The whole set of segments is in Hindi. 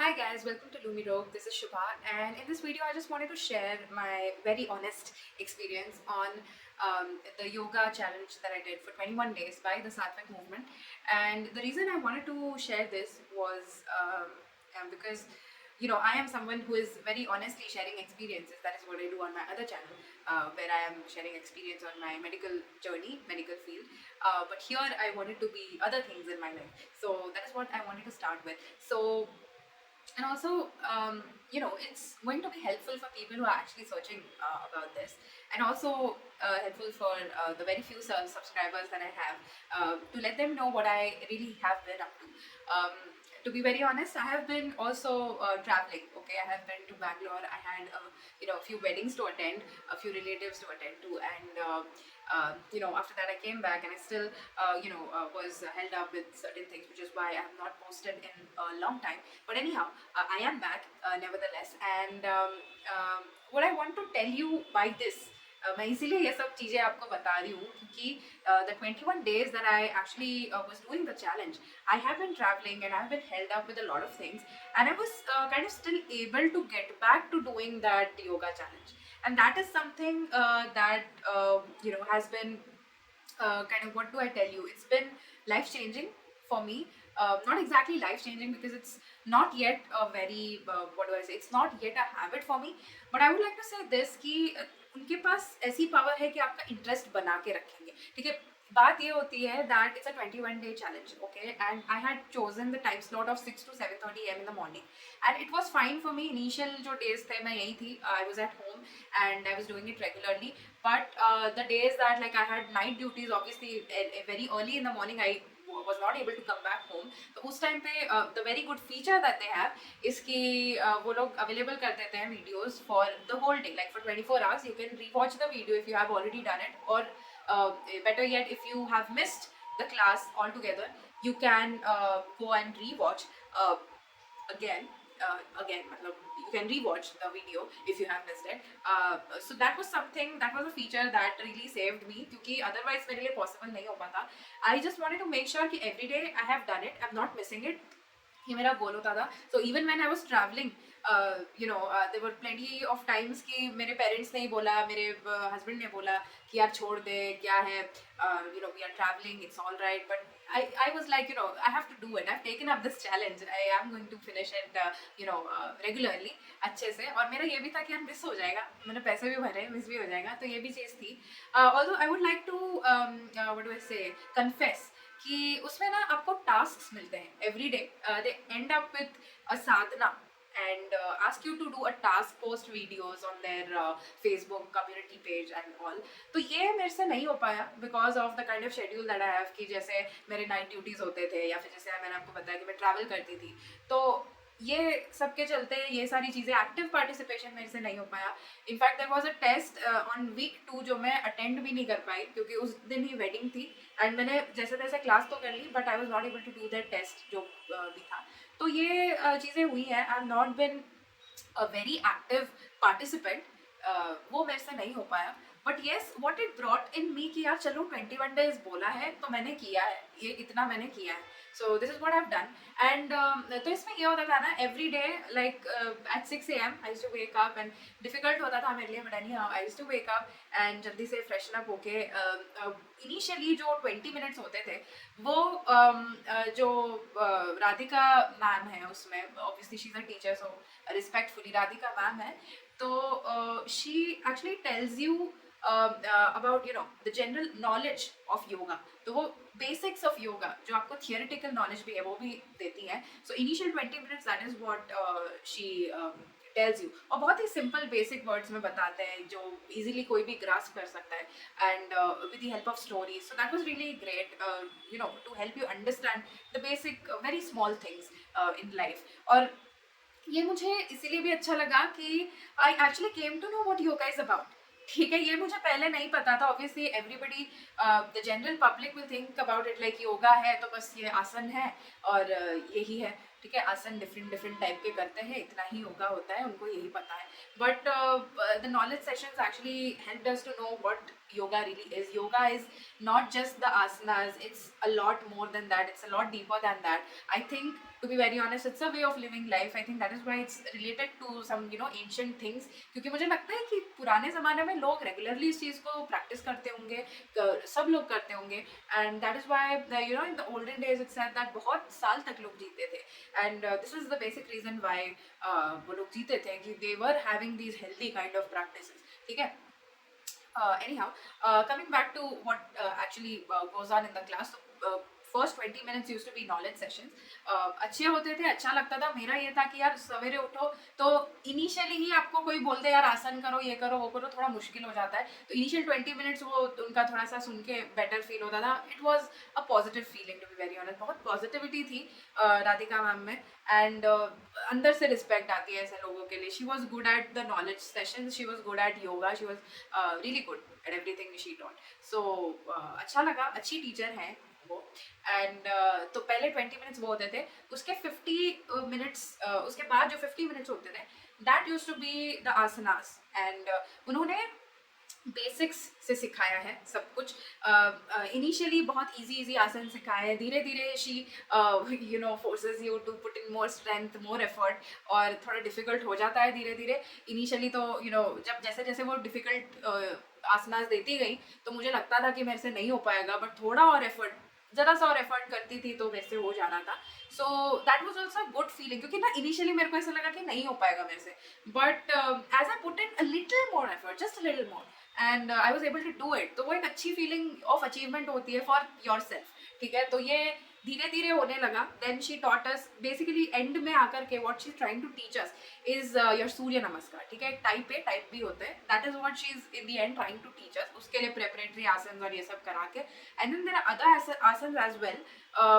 Hi guys, welcome to Lumi Rogue. This is Shubha, and in this video, I just wanted to share my very honest experience on the yoga challenge that I did for 21 days by the Sattvic movement. And the reason I wanted to share this was because I am someone who is very honestly sharing experiences. That is what I do on my other channel, where I am sharing experience on my medical journey, medical field. But here, I wanted to be other things in my life. So that is what I wanted to start with. So and also it's going to be helpful for people who are actually searching about this, and also helpful for the very few subscribers that I have, to let them know what I really have been up to be very honest, I have been also traveling. Okay, I have been to Bangalore. I had a few weddings to attend, a few relatives to attend to, and after that I came back, and I still was held up with certain things, which is why I have not posted in a long time. But anyhow, I am back nevertheless, and what I want to tell you by this, मैं इसीलिए ये सब चीज़ें आपको बता रही हूँ क्योंकि the 21 days that I actually was doing the challenge, I have been traveling and I have been held up with a lot of things, and I was kind of still able to get back to doing that yoga challenge, and that is something that has been kind of, what do I tell you? It's been life changing for me. Not exactly life changing because it's not yet a very what do I say? It's not yet a habit for me. But I would like to say this कि उनके पास ऐसी पावर है कि आपका इंटरेस्ट बना के रखेंगे. ठीक है. बात ये होती है that it's a 21-day challenge, okay, and I had chosen the time slot of 6 to 7:30 a.m. in the morning, and it was fine for me. Initial जो days थे मैं यही थी, I was at home and I was doing it regularly. But the days that like I had night duties, obviously very early in the morning, I was not able to come back home. तो उस टाइम पे the very good feature that they have is कि वो लोग available कर देते हैं videos for the whole day, like for 24 hours. You can rewatch the video if you have already done it, or better yet, if you have missed the class altogether, you can go and rewatch uh, again. मतलब you can rewatch the video if you have missed it. So that was something, that was a feature that really saved me क्योंकि otherwise मेरे लिए possible नहीं हो पाता. I just wanted to make sure कि every day I have done it, I'm not missing it. ये मेरा गोल होता था. So even when I was traveling, there were plenty of times कि मेरे parents ने ही बोला, मेरे husband ने बोला कि यार छोड़ दे, क्या है, we are traveling, it's all right. But I was like, I have to do it. I've taken up this challenge. I am going to finish it, regularly, अच्छे से. और मेरा ये भी था कि यार मिस हो जाएगा, मैंने पैसे भी भरे, मिस भी हो जाएगा, तो ये भी चीज़ थी. Although I would like to what do I say, confess कि उसमें ना आपको टास्क मिलते हैं every day. They and up with a Sadhana and ask you to do a task, post videos on their Facebook community page and all. तो ये मेरे से नहीं हो पाया because of the kind of schedule that I have, कि जैसे मेरे नाइट ड्यूटीज होते थे, या फिर जैसे मैंने आपको बताया कि मैं ट्रैवल करती थी, तो ये सबके चलते ये सारी चीज़ें, एक्टिव पार्टिसिपेशन मेरे से नहीं हो पाया. In fact there was a test on week 2 जो मैं अटेंड भी नहीं कर पाई क्योंकि उस दिन ही वेडिंग थी, एंड मैंने जैसे तैसे क्लास तो कर ली, but I was not able to do that test जो भी था. तो ये चीज़ें हुई हैं. I have not been a very active participant. वो मेरे से नहीं हो पाया. But yes, what it brought in me कि यार चलो 21 डेज बोला है तो मैंने किया है, ये इतना मैंने किया है. So this is what have done. And तो इसमें ये होता था ना, every day like at 6 AM I used to wake up, and difficult होता था मेरे लिए, but anyhow I used to wake up and जल्दी से फ्रेशन अप होके इनिशियली जो 20 मिनट्स होते थे वो जो राधिका मैम है उसमें, obviously she is a teacher, so respectfully Radhika ma'am है, तो she actually tells you about the general knowledge of yoga. तो वो बेसिक्स ऑफ योगा जो आपको थियोरेटिकल नॉलेज भी है वो भी देती है. So initial 20 minutes, that is what she tells you, और बहुत ही सिंपल बेसिक वर्ड्स में बताते हैं जो इजीली कोई भी ग्रास्प कर सकता है, and with the help of stories. So that was really great, to help you understand the basic very small things in life. और ये मुझे इसीलिए भी अच्छा लगा कि I actually came to know what yoga is about. ठीक है, ये मुझे पहले नहीं पता था. Obviously everybody, the general public will think about it like yoga है तो बस ये आसन है और यही है. ठीक है, आसन डिफरेंट डिफरेंट टाइप के करते हैं, इतना ही योगा होता है, उनको यही पता है. But the knowledge sessions actually helped us to know what yoga really is. Yoga is not just the asanas, it's a lot more than that, it's a lot deeper than that. I think to be very honest, it's a way of living life. I think that is why it's related to some ancient things, क्योंकि मुझे लगता है कि पुराने ज़माने में लोग रेगुलरली इस चीज़ को प्रैक्टिस करते होंगे, सब लोग करते होंगे, and that is why in the olden days it's said that बहुत साल तक लोग जीते थे, and this is the basic reason why वो लोग जीते थे, कि they were having these healthy kind of practices. ठीक है. Anyhow, coming back to what actually goes on in the class. So, first 20 minutes used to be knowledge sessions. अच्छे होते थे, अच्छा लगता था. मेरा ये था कि यार सवेरे उठो तो इनिशियली ही आपको कोई बोलते यार आसन करो, ये करो, वो करो, थोड़ा मुश्किल हो जाता है. तो इनिशियल 20 मिनट्स वो उनका थोड़ा सा सुन के बेटर फील होता था. It was a positive feeling, to be very honest. बहुत पॉजिटिविटी थी राधिका मैम में, एंड अंदर से रिस्पेक्ट आती है ऐसे लोगों के लिए. She was good at the knowledge session, she was good at yoga, she was really good at everything she taught. So अच्छा लगा, अच्छी टीचर हैं वो. एंड तो पहले 20 मिनट्स वो होते थे, उसके 50 मिनट्स उसके बाद जो 50 मिनट्स होते थे, that use to be the asanas. And उन्होंने बेसिक्स से सिखाया है सब कुछ. इनिशियली बहुत इजी आसन सिखाए हैं, धीरे धीरे she forces you to put in more strength, more effort, और थोड़ा डिफिकल्ट हो जाता है धीरे धीरे. इनिशियली तो जब जैसे जैसे वो डिफिकल्ट आसनास देती गई तो मुझे लगता था कि मेरे से नहीं हो पाएगा, बट थोड़ा और एफर्ट, ज़रा सा और एफर्ट करती थी तो मेरे से हो जाना था. So that was also good feeling, क्योंकि ना इनिशियली मेरे को ऐसा लगा कि नहीं हो पाएगा मेरे से, but as I put in a little more effort, just a little more, and I was able to do it. तो वो एक अच्छी फीलिंग ऑफ अचीवमेंट होती है फॉर योर सेल्फ. ठीक है. तो ये धीरे धीरे होने लगा. Then she taught us, basically end में आकर के what she is trying to teach us is your surya namaskar. ठीक है. टाइप ए टाइप बी होते हैं. That is what she is in the end trying to teach us. उसके लिए प्रेपरेटरी आसन और ये सब करा के, and then there are other asana as well.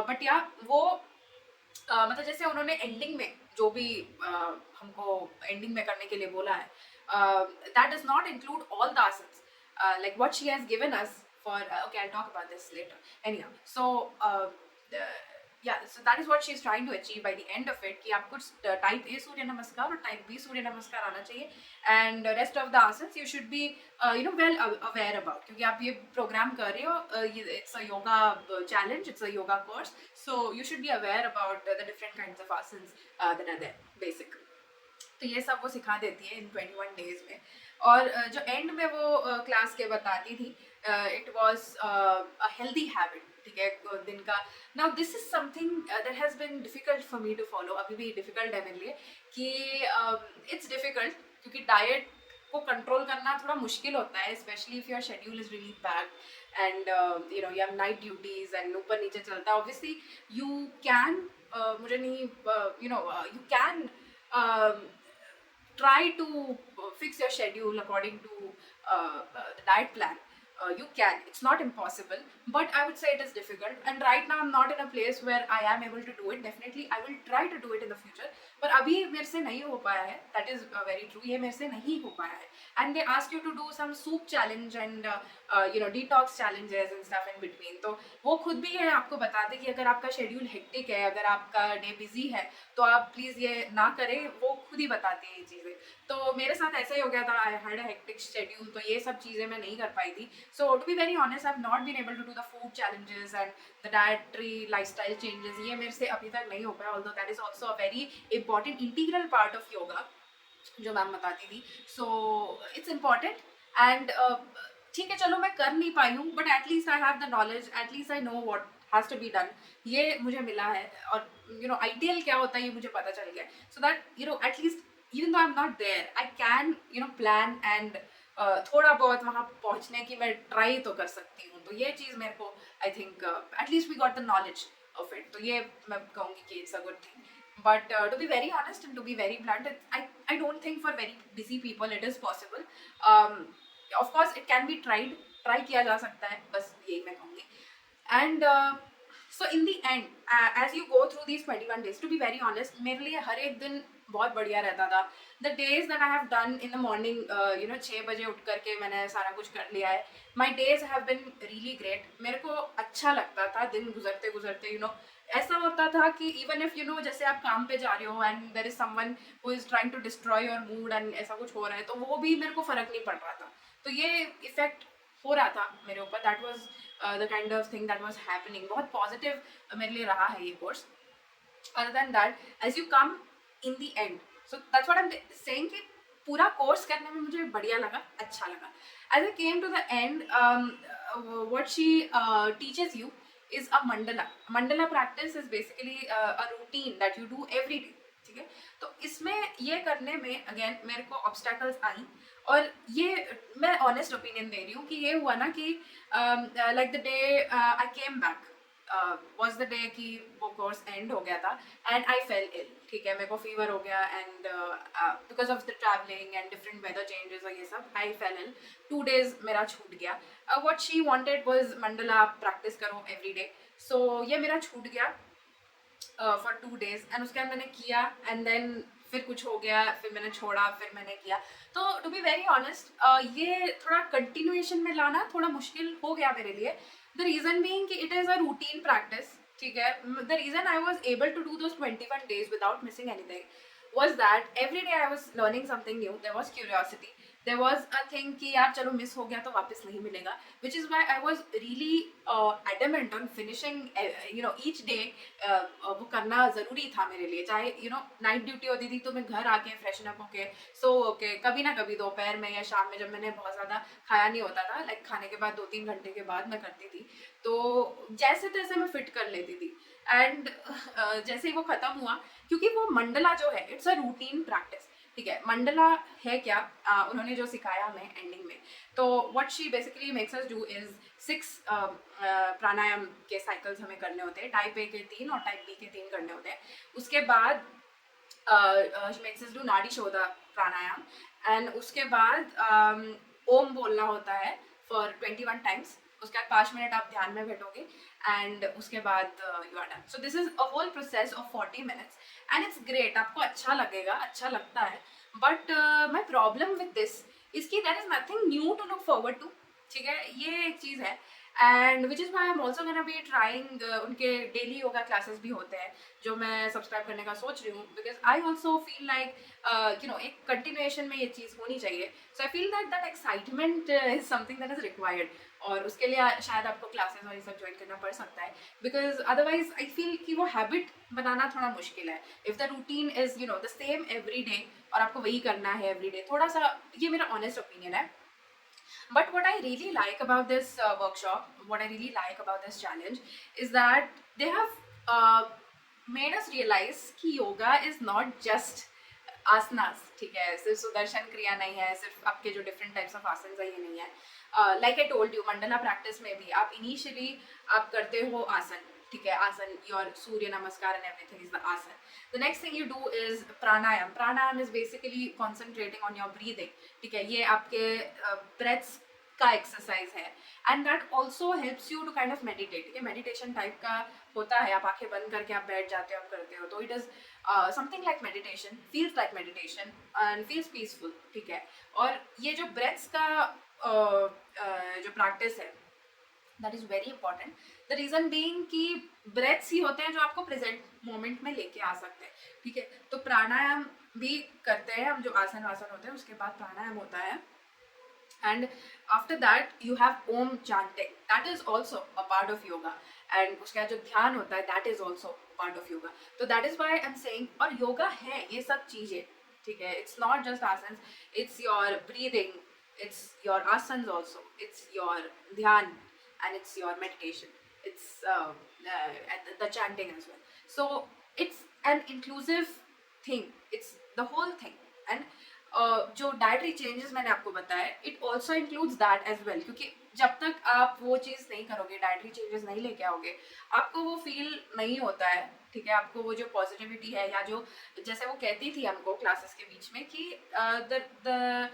But या वो मतलब जैसे उन्होंने एंडिंग में जो भी हमको एंडिंग में करने के लिए बोला है, that does not include all the asanas, like what she has given us for okay, I'll talk about this later. Anyhow, so yeah, so that is what she is trying to achieve by the end of it, कि आपको टाइप ए सूर्य नमस्कार और टाइप बी सूर्य नमस्कार आना चाहिए, and rest of the asanas you should be well aware about, क्योंकि आप ये प्रोग्राम कर रहे हो, it's a yoga challenge, it's a yoga course, so you should be aware about the different kinds of asanas that are there basic. तो ये सब वो सिखा देती है इन 21 डेज में. और जो एंड में वो क्लास के बताती थी, it was a healthy habit. ठीक है. दिन का. Now this is something that has been difficult for me to follow. अभी भी डिफिकल्ट है मेरे लिए, कि इट्स डिफिकल्ट, क्योंकि डाइट को कंट्रोल करना थोड़ा मुश्किल होता है, specially if your schedule is really packed and you have night duties and ऊपर नीचे चलता है. ऑब्वियसली यू कैन, मुझे नहीं, you can try to fix your schedule according to the diet plan. You can, it's not impossible, but I would say it is difficult, and right now I'm not in a place where I am able to do it. Definitely I will try to do it in the future, पर अभी मेरे से नहीं हो पाया है. That is very true. ये मेरे से नहीं हो पाया है. And they ask you to do some soup challenge and detox challenges and stuff in between. तो वो खुद भी है आपको बताते कि अगर आपका शेड्यूल हेक्टिक है, अगर आपका डे बिजी है, तो आप प्लीज़ ये ना करें. वो खुद ही बताते हैं ये चीज़ें. तो मेरे साथ ऐसा ही हो गया था. I had a hectic schedule, तो ये सब चीज़ें मैं नहीं कर पाई थी. So to be very honest, I have not been able to do the food challenges and the dietary lifestyle changes. ये मेरे से अभी तक नहीं हो पाया, although that is also a very important integral part of yoga जो मैम बताती थी. सो इट्स इम्पॉर्टेंट, एंड ठीक है, चलो मैं कर नहीं पाई हूँ, but at least I have the knowledge, at least I know what has to be done. ये मुझे मिला है, और आइडियल क्या होता है ये मुझे पता चल गया. So that at least even though I'm not there, I can plan and थोड़ा बहुत वहाँ पहुँचने की मैं ट्राई तो कर सकती हूँ. तो ये चीज़ मेरे को I think at least we got the knowledge of it. तो ये मैं कहूँगी कि it's a good thing. But to be very honest and to be very blunt, I don't think for very busy people it is possible. Of course it can be tried, try किया जा सकता है, बस यही मैं कहूँगी. And so in the end, as you go through these 21 days, to be very honest, मेरे लिए हर एक दिन बहुत बढ़िया रहता था. The days that I have done in the morning, 6 बजे उठ करके मैंने सारा कुछ कर लिया है. My days have been really great. मेरे को अच्छा लगता था दिन गुजरते गुजरते. ऐसा होता था कि इवन इफ जैसे आप काम पे जा रहे हो and there is someone who is trying to destroy your mood and ऐसा कुछ हो रहा है, तो वो भी मेरे को फर्क नहीं पड़ रहा था. तो ये इफेक्ट हो रहा था मेरे ऊपर. That was the kind of thing that was happening. बहुत पॉजिटिव मेरे लिए रहा है ये course. other than that, as you come in the end, so that's what I'm saying कि पूरा कोर्स करने में मुझे बढ़िया लगा, अच्छा लगा. As I came to the end, what she teaches you is a mandala. Mandala practice is basically a routine that you do every day. ठीक है, तो इसमें ये करने में अगेन मेरे को ऑब्स्टैकल्स आई, और ये मैं ऑनेस्ट ओपिनियन दे रही हूँ कि ये हुआ ना कि like the day I came back was the day कि वो कोर्स एंड हो गया था एंड आई फेल इल. ठीक है, मेरे को फीवर हो गया and because of the travelling and different weather changes और ये सब आई फेल इल. 2 days मेरा छूट गया. What she wanted was Mandla practice करो एवरी डे, सो ये मेरा छूट गया फॉर 2 days एंड उसके बाद मैंने किया एंड देन फिर कुछ हो गया, फिर मैंने छोड़ा, फिर मैंने किया. तो टू बी वेरी ऑनेस्ट ये थोड़ा कंटिन्यूएशन में लाना थोड़ा मुश्किल हो गया मेरे लिए. द रीज़न बीइंग कि it is a routine practice. ठीक है, the reason I was able to do those 21 days without missing anything was that every day I was learning something new. There was curiosity. There was a thing कि यार चलो मिस हो गया तो वापस नहीं मिलेगा. Which is why I was really adamant on finishing each day. वो करना ज़रूरी था मेरे लिए. चाहे नाइट ड्यूटी होती थी तो मैं घर आके फ्रेशन अप होके सो ओके कभी ना कभी दोपहर में या शाम में जब मैंने बहुत ज़्यादा खाया नहीं होता था, लाइक खाने के बाद 2-3 घंटे के बाद मैं करती थी, तो जैसे तैसे मैं फिट कर लेती थी. एंड जैसे ही वो ख़त्म हुआ, क्योंकि वो मंडला जो है इट्स अ रूटीन प्रैक्टिस. ठीक है, मंडला है क्या, उन्होंने जो सिखाया हमें एंडिंग में, तो what she basically makes us do is 6 प्राणायाम के साइकिल्स हमें करने होते हैं. टाइप ए के 3 और टाइप बी के 3 करने होते हैं. उसके बाद शी मेक्स अस डू नाड़ी शोधा प्राणायाम एंड उसके बाद ओम बोलना होता है फॉर 21 times. उसके बाद 5 मिनट आप ध्यान में बैठोगे एंड उसके बाद you are done. So this is a whole process of 40 minutes and it's great. आपको अच्छा लगेगा, अच्छा लगता है. But my problem with this is कि there is nothing new to look forward to. ठीक है, ये एक चीज़ है. And which is why I am also gonna be trying. उनके डेली योगा क्लासेस भी होते हैं जो मैं सब्सक्राइब करने का सोच रही हूँ, because I also feel like एक कंटिन्यूएशन में ये चीज़ होनी चाहिए. So I feel that that excitement is something that is required, और उसके लिए शायद आपको क्लासेस और ये सब ज्वाइन करना पड़ सकता है, बिकॉज अदरवाइज आई फील कि वो हैबिट बनाना थोड़ा मुश्किल है. If the routine is the same every day और आपको वही करना है एवरी डे, थोड़ा सा, ये मेरा ऑनेस्ट ओपिनियन है. But what I really like about this workshop, what I really like about this challenge is that they have made us realize कि yoga is not just asanas. ठीक है, सिर्फ सुदर्शन क्रिया नहीं है, सिर्फ आपके जो different types of asanas है ये नहीं है. Like I told you, Mandla practice में भी आप initially आप करते हो आसन. ठीक है, आसन, your सूर्य नमस्कार and everything is the asan. The next thing you do is pranayam. Pranayam is basically concentrating on your breathing. ठीक है, ये आपके breaths का एक्सरसाइज है and that also helps you to kind of meditate. ठीक है, मेडिटेशन टाइप का होता है, आप आंखें बंद करके आप बैठ जाते हो, आप करते हो, तो it is something like meditation, feels like meditation and feels peaceful. ठीक है, और ये जो ब्रेथ्स का जो प्रैक्टिस है that is very important. The reason being कि ब्रेथ्स ही होते हैं जो आपको प्रेजेंट मोमेंट में लेके आ सकते हैं. ठीक है, तो प्राणायाम भी करते हैं हम, जो आसन वासन होते हैं उसके बाद प्राणायाम होता है. And after that you have om chanting, that is also a part of yoga. And उसके बाद जो ध्यान होता है that is also part of yoga. So that is why I'm saying, और yoga है ये सब चीज़ें. ठीक है, it's not just asanas, it's your breathing, it's your asanas also, it's your dhyan and it's your meditation, it's the chanting as well. So it's an inclusive thing, it's the whole thing. And जो डाइटरी चेंजेस मैंने आपको बताया it also includes that as well, क्योंकि जब तक आप वो चीज़ नहीं करोगे, डाइटरी चेंजेस नहीं लेके आओगे, आपको वो फील नहीं होता है. ठीक है, आपको वो जो पॉजिटिविटी है, या जो जैसे वो कहती थी हमको क्लासेस के बीच में कि the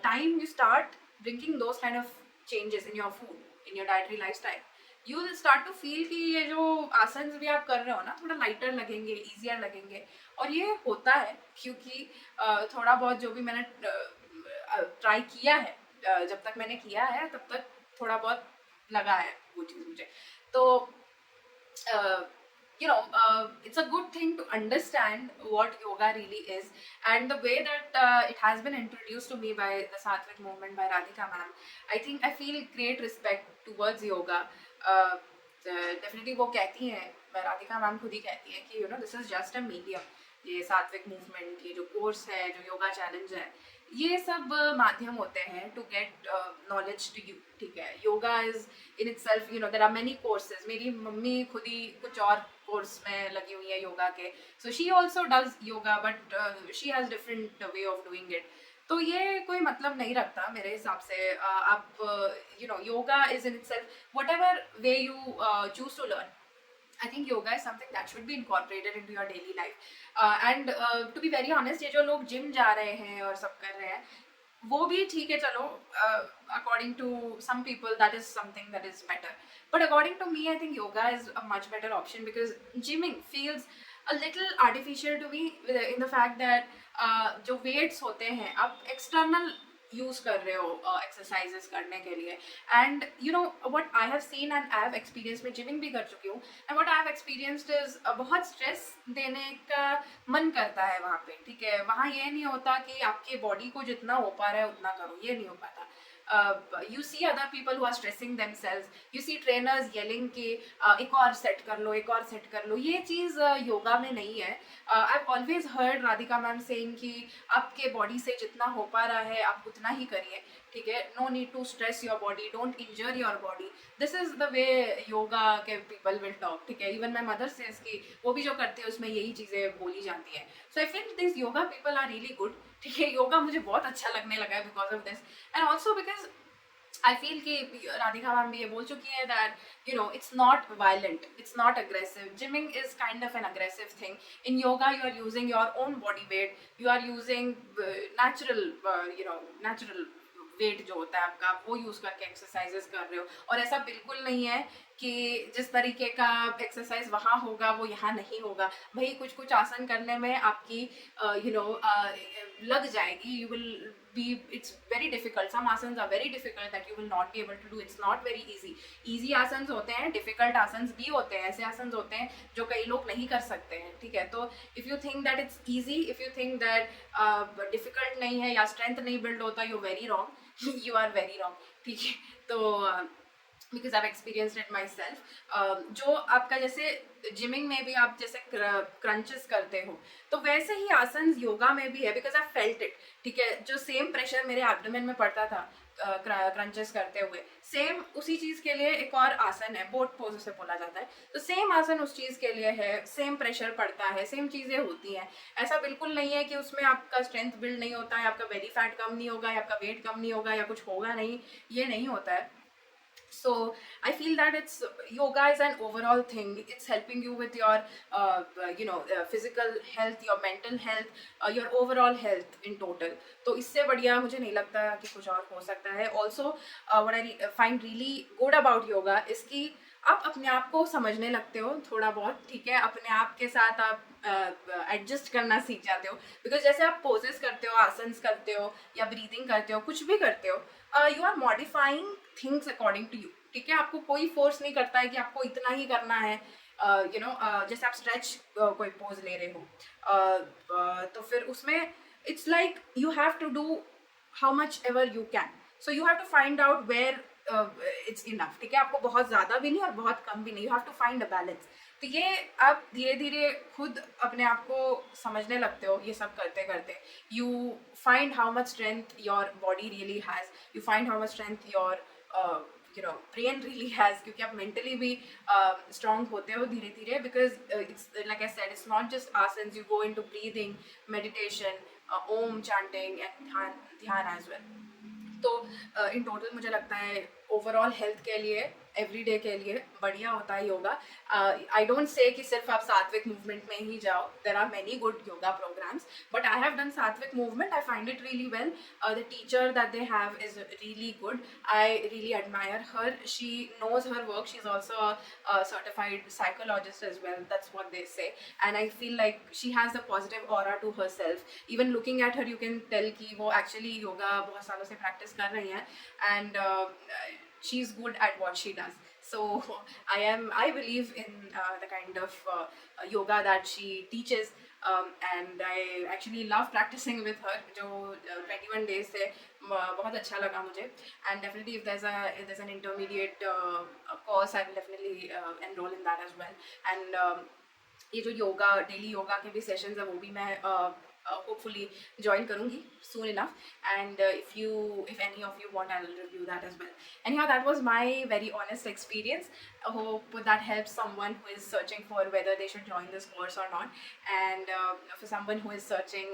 time you start bringing those kind of changes in your food, in your dietary lifestyle, you will start to feel कि ये जो आसन्स भी आप कर रहे हो ना थोड़ा लाइटर लगेंगे, ईजियर लगेंगे. और ये होता है क्योंकि थोड़ा बहुत जो भी मैंने ट्राई किया है, जब तक मैंने किया है तब तक थोड़ा बहुत लगा है वो चीज़ मुझे. तो it's a good thing to understand what yoga really is, and the way that it has been introduced to me by the Sattvic movement by Radhika ma'am. I feel great respect towards yoga. Definitely वो कहती हैं, राधिका मैम खुद ही कहती हैं कि this is just a medium, ये सात्विक मूवमेंट, ये जो कोर्स है, जो योगा चैलेंज है, ये सब माध्यम होते हैं to get knowledge to you, ठीक है। Yoga is in itself, there are many courses. मेरी मम्मी खुद ही कुछ और कोर्स में लगी हुई है योगा के, so she also does yoga, but she has different way of doing it. तो ये कोई मतलब नहीं रखता मेरे हिसाब से। आप yoga is in itself whatever way you choose to learn, I think yoga is something that should be incorporated into your daily life. And to be very honest, ये जो लोग जिम जा रहे हैं और सब कर रहे हैं, वो भी ठीक है, चलो, according to some people that is something that is better, but according to me I think yoga is a much better option, because gymming feels a little artificial to me, in the fact that जो weights होते हैं आप external यूज कर रहे हो एक्सरसाइजेस करने के लिए, and what I have seen and I have experience, में जिमिंग भी कर चुकी हूँ, and what I have experienced is बहुत स्ट्रेस देने का मन करता है वहाँ पे, ठीक है। वहाँ ये नहीं होता कि आपके बॉडी को जितना हो पा रहा है उतना करो, ये नहीं हो पाता। You see other people who are stressing themselves, you see trainers yelling कि एक और सेट कर लो, एक और सेट कर लो, ये चीज़ योगा में नहीं है। I've always heard Radhika ma'am saying कि आपके बॉडी से जितना हो पा रहा है आप उतना ही करिए, ठीक है। No need to stress your body, don't injure your body, this is the way yoga के पीपल विल टॉक, ठीक है। इवन माई मदर सेज कि वो भी जो करते हैं उसमें यही चीज़ें बोली जाती हैं। So I feel this yoga people are really good, ठीक है। योगा मुझे बहुत अच्छा लगने लगा है because of this, and also because I feel कि राधिका मैम भी ये बोल चुकी है that it's not violent, it's not aggressive. Gymming is kind of an aggressive thing. In yoga you are using your own body weight, you are using natural weight जो होता है आपका, वो यूज करके एक्सरसाइजेस कर रहे हो, और ऐसा बिल्कुल नहीं है कि जिस तरीके का एक्सरसाइज वहाँ होगा वो यहाँ नहीं होगा। भाई कुछ कुछ आसन करने में आपकी लग जाएगी, you will be, it's very difficult, some asanas are very difficult that you will not be able to do, it's not very easy asanas होते हैं, डिफिकल्ट आसन्स भी होते हैं, ऐसे आसन्स होते हैं जो कई लोग नहीं कर सकते हैं, ठीक है। तो if you think that it's easy, if you think that difficult नहीं है या स्ट्रेंथ नहीं बिल्ड होता, you very wrong, you are very wrong, ठीक है। तो because I experienced it my self, जो आपका जैसे जिमिंग में भी आप जैसे क्रंचेस करते हो, तो वैसे ही आसन योगा में भी है, बिकॉज आई फेल्ट इट, ठीक है। जो सेम प्रेशर मेरे एब्डोमेन में पड़ता था क्रंचेस करते हुए, सेम उसी चीज़ के लिए एक और आसन है, बोट पोज उसे बोला जाता है, तो सेम आसन उस चीज़ के लिए है, सेम प्रेशर पड़ता है, सेम चीज़ें होती हैं। ऐसा बिल्कुल नहीं है कि उसमें आपका स्ट्रेंथ बिल्ड नहीं होता है, आपका बेली फैट कम नहीं होगा, या आपका वेट कम नहीं होगा, या कुछ होगा नहीं, ये नहीं होता है। So I feel that it's yoga is an overall thing. It's helping you with your physical health, your mental health, your overall health in total. तो इससे बढ़िया मुझे नहीं लगता कि कुछ और हो सकता है। Also what I find really good about yoga is कि आप अपने आप को समझने लगते हो थोड़ा बहुत, ठीक है। अपने आप के साथ आप एडजस्ट करना सीख जाते हो, बिकॉज जैसे आप पोजेस करते हो, आसन्स करते हो, या ब्रीदिंग करते हो, कुछ भी करते हो, you are modifying things according to you, ठीक है। आपको कोई फोर्स नहीं करता है कि आपको इतना ही करना है। जैसे आप स्ट्रेच कोई पोज ले रहे हो, तो फिर उसमें it's like you have to do how much ever you can, so you have to find out where it's enough, ठीक है। आपको बहुत ज़्यादा भी नहीं और बहुत कम भी नहीं, you have to find a balance. तो ये आप धीरे धीरे खुद अपने आप को समझने लगते हो, ये सब करते करते you find how much strength your body really has, you find how much strength your brain really has, क्योंकि आप मेंटली भी स्ट्रांग होते हो धीरे धीरे, because it's like I said, it's not just asanas, you go into breathing, meditation, Om chanting and dhyan as well. तो इन टोटल मुझे लगता है ओवरऑल हेल्थ के लिए, एवरीडे के लिए बढ़िया होता है योगा। आई डोंट से कि सिर्फ आप सात्विक मूवमेंट में ही जाओ, there are many good yoga programs, but I have done Satvic movement, I find it really well. The teacher that they have is really good, I really admire her, she knows her work, she's also a certified psychologist as well, that's what they say, and I feel like she has a positive aura to herself. Even looking at her you can tell कि वो actually yoga बहुत सालों से practice कर रही हैं, and she's good at what she does. So I believe in the kind of yoga that she teaches. and I actually love practicing with her. जो 21 days थे बहुत अच्छा लगा मुझे, and definitely if there's an intermediate course, I will definitely enroll in that as well. And ये जो योगा डेली योगा के भी सेशंस है वो भी मैं होपफुली ज्वाइन करूँगी soon enough. And if any of you want, I will review that as well. Anyhow, that was my very honest experience. I hope that helps someone who is searching for whether they should join this course or not, and for someone who is searching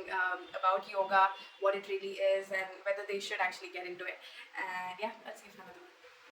about yoga, what it really is, and whether they should actually get into it. And yeah, let's see if another one.